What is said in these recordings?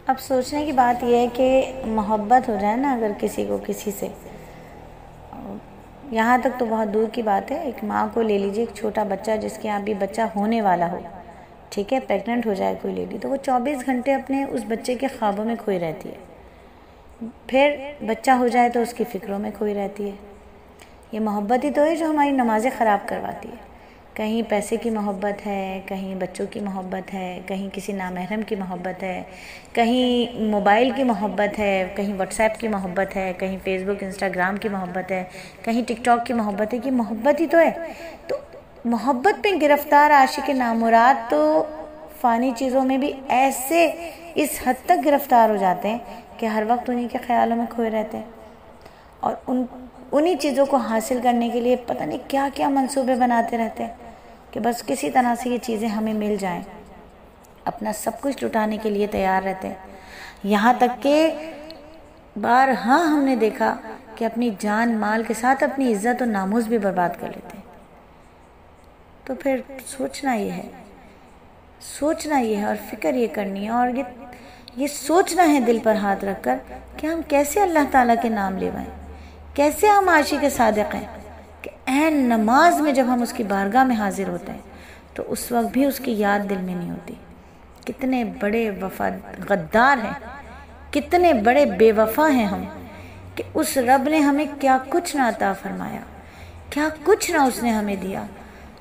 اب سوچنے کی بات یہ ہے کہ محبت ہو جائے نا اگر کسی کو کسی سے، یہاں تک تو بہت دور کی بات ہے، ایک ماں کو لے لیجیے، ایک چھوٹا بچہ جس کے یہاں بھی بچہ ہونے والا ہو، ٹھیک ہے، پریگننٹ ہو جائے کوئی لیڈی، تو وہ 24 گھنٹے اپنے اس بچے کے خوابوں میں کھوئی رہتی ہے، پھر بچہ ہو جائے تو اس کی فکروں میں کھوئی رہتی ہے۔ یہ محبت ہی تو ہے جو ہماری نمازیں خراب کرواتی ہے۔ کہیں پیسے کی محبت ہے، کہیں بچوں کی محبت ہے، کہیں کسی نامحرم کی محبت ہے، کہیں موبائل کی محبت ہے، کہیں واٹس ایپ کی محبت ہے، کہیں فیس بک انسٹاگرام کی محبت ہے، کہیں ٹک ٹاک کی محبت ہے، کہ محبت ہی تو ہے۔ تو محبت پہ گرفتار عاشق نامراد تو فانی چیزوں میں بھی ایسے اس حد تک گرفتار ہو جاتے ہیں کہ ہر وقت انہی کے خیالوں میں کھوئے رہتے ہیں، اور انہی چیزوں کو حاصل کرنے کے لیے پتہ نہیں کیا کیا منصوبے بناتے رہتے ہیں کہ بس کسی طرح سے یہ چیزیں ہمیں مل جائیں، اپنا سب کچھ لٹانے کے لیے تیار رہتے ہیں، یہاں تک کہ بارہا ہم نے دیکھا کہ اپنی جان مال کے ساتھ اپنی عزت و ناموس بھی برباد کر لیتے ہیں۔ تو پھر سوچنا یہ ہے اور فکر یہ کرنی ہے، اور یہ سوچنا ہے دل پر ہاتھ رکھ کر کہ ہم کیسے اللہ تعالیٰ کے نام لیوائیں، کیسے ہم عاشق صادق ہیں کہ عین نماز میں جب ہم اس کی بارگاہ میں حاضر ہوتے ہیں تو اس وقت بھی اس کی یاد دل میں نہیں ہوتی۔ کتنے بڑے غدار ہیں، کتنے بڑے بے وفا ہیں ہم، کہ اس رب نے ہمیں کیا کچھ نہ عطا فرمایا، کیا کچھ نہ اس نے ہمیں دیا۔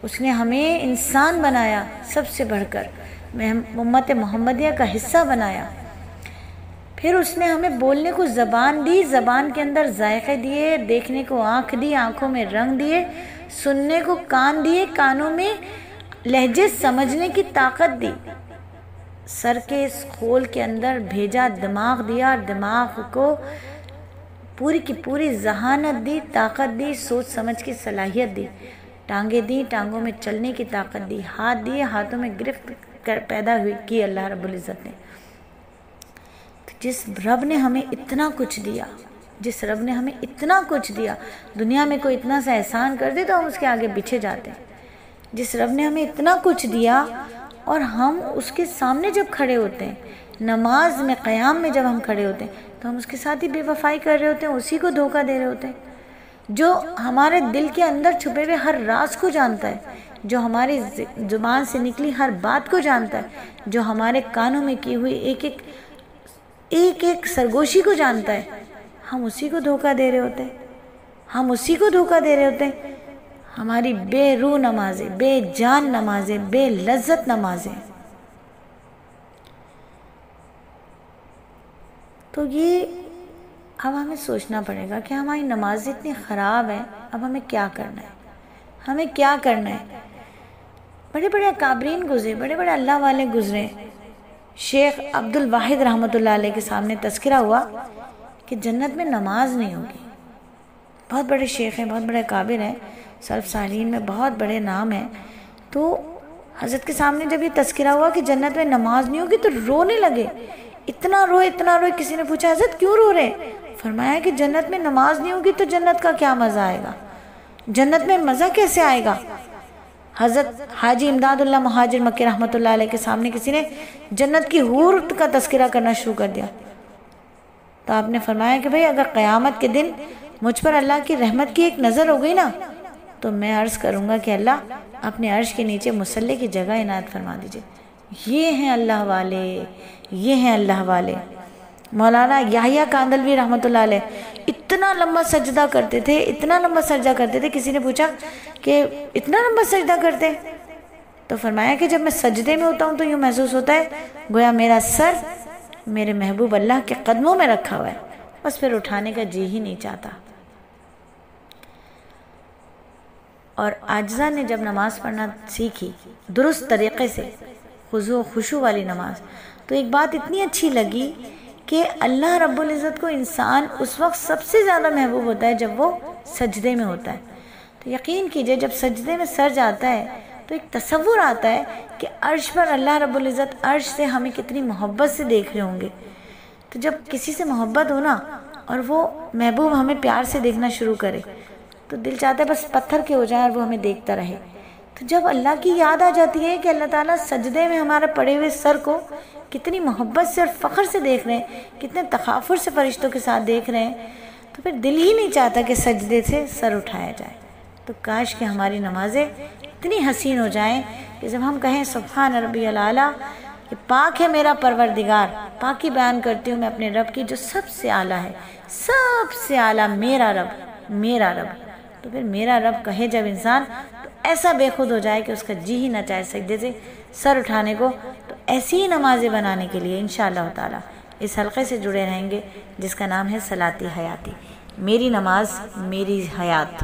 اس نے ہمیں انسان بنایا، سب سے بڑھ کر امت محمدیہ کا حصہ بنایا، پھر اس نے ہمیں بولنے کو زبان دی، زبان کے اندر ذائقے دیے، دیکھنے کو آنکھ دی، آنکھوں میں رنگ دیے، سننے کو کان دیے، کانوں میں لہجے سمجھنے کی طاقت دی، سر کے اس خول کے اندر بھیجا دماغ دیا، اور دماغ کو پوری کی پوری ذہانت دی، طاقت دی، سوچ سمجھ کی صلاحیت دی، ٹانگیں دی، ٹانگوں میں چلنے کی طاقت دی، ہاتھ دیے، ہاتھوں میں گرفت پیدا ہوئی کی اللہ رب العزت نے۔ جس رب نے ہمیں اتنا کچھ دیا، دنیا میں کوئی اتنا سا احسان کر دے تو ہم اس کے آگے پیچھے جاتے ہیں۔ جس رب نے ہمیں اتنا کچھ دیا اور ہم اس کے سامنے جب کھڑے ہوتے ہیں، نماز میں قیام میں جب ہم کھڑے ہوتے ہیں تو ہم اس کے ساتھ ہی بے وفائی کر رہے ہوتے ہیں، اسی کو دھوکہ دے رہے ہوتے ہیں، جو ہمارے دل کے اندر چھپے ہوئے ہر راز کو جانتا ہے، جو ہماری زبان سے نکلی ہر بات کو جانتا ہے، جو ہمارے کانوں میں کی ہوئی ایک ایک سرگوشی کو جانتا ہے، ہم اسی کو دھوکہ دے رہے ہوتے ہیں، ہماری بے روح نمازیں، بے جان نمازیں، بے لذت نمازیں۔ تو یہ اب ہمیں سوچنا پڑے گا کہ ہماری نماز اتنی خراب ہے، اب ہمیں کیا کرنا ہے۔ بڑے بڑے اکابرین گزرے، بڑے بڑے اللہ والے گزرے۔ شیخ عبد الواحد رحمۃ اللہ علیہ کے سامنے تذکرہ ہوا کہ جنت میں نماز نہیں ہوگی۔ بہت بڑے شیخ ہیں، بہت بڑے اکابر ہیں، سلف صالحین میں بہت بڑے نام ہیں، تو حضرت کے سامنے جب یہ تذکرہ ہوا کہ جنت میں نماز نہیں ہوگی تو رونے لگے، اتنا روئے۔ کسی نے پوچھا حضرت کیوں رو رہے؟ فرمایا کہ جنت میں نماز نہیں ہوگی تو جنت کا کیا مزہ آئے گا، جنت میں مزہ کیسے آئے گا۔ حضرت حاجی امداد اللہ مہاجر مکی رحمۃ اللہ علیہ کے سامنے کسی نے جنت کی حور کا تذکرہ کرنا شروع کر دیا، تو آپ نے فرمایا کہ بھئی اگر قیامت کے دن مجھ پر اللہ کی رحمت کی ایک نظر ہو گئی نا تو میں عرض کروں گا کہ اللہ اپنے عرش کے نیچے مصلی کی جگہ عنایت فرما دیجئے۔ یہ ہیں اللہ والے۔ مولانا یحییٰ کاندلوی رحمۃ اللہ علیہ اتنا لمبا سجدہ کرتے تھے، کسی نے پوچھا کہ اتنا لمبا سجدہ کرتے؟ تو فرمایا کہ جب میں سجدے میں ہوتا ہوں تو یوں محسوس ہوتا ہے گویا میرا سر میرے محبوب اللہ کے قدموں میں رکھا ہوا ہے، بس پھر اٹھانے کا جی ہی نہیں چاہتا۔ اور عاجزہ نے جب نماز پڑھنا سیکھی درست طریقے سے، خضوع و خشوع والی نماز، تو ایک بات اتنی اچھی لگی کہ اللہ رب العزت کو انسان اس وقت سب سے زیادہ محبوب ہوتا ہے جب وہ سجدے میں ہوتا ہے۔ تو یقین کیجئے جب سجدے میں سر جاتا ہے تو ایک تصور آتا ہے کہ عرش پر اللہ رب العزت عرش سے ہمیں کتنی محبت سے دیکھ رہے ہوں گے۔ تو جب کسی سے محبت ہونا اور وہ محبوب ہمیں پیار سے دیکھنا شروع کرے تو دل چاہتا ہے بس پتھر کے ہو جائے اور وہ ہمیں دیکھتا رہے۔ تو جب اللہ کی یاد آ جاتی ہے کہ اللہ تعالیٰ سجدے میں ہمارے پڑے ہوئے سر کو کتنی محبت سے اور فخر سے دیکھ رہے ہیں، کتنے تخافر سے فرشتوں کے ساتھ دیکھ رہے ہیں، تو پھر دل ہی نہیں چاہتا کہ سجدے سے سر اٹھایا جائے۔ تو کاش کہ ہماری نمازیں اتنی حسین ہو جائیں کہ جب ہم کہیں سبحان ربی الاعلیٰ، کہ پاک ہے میرا پروردگار، پاکی بیان کرتی ہوں میں اپنے رب کی جو سب سے اعلیٰ ہے، سب سے اعلیٰ میرا رب، میرا رب۔ تو پھر میرا رب کہے جب انسان، تو ایسا بے خود ہو جائے کہ اس کا جی ہی نہ چاہے سجدے سے سر اٹھانے کو۔ تو ایسی ہی نمازیں بنانے کے لیے انشاءاللہ تعالی اس حلقے سے جڑے رہیں گے جس کا نام ہے صلاتی حیاتی، میری نماز میری حیات۔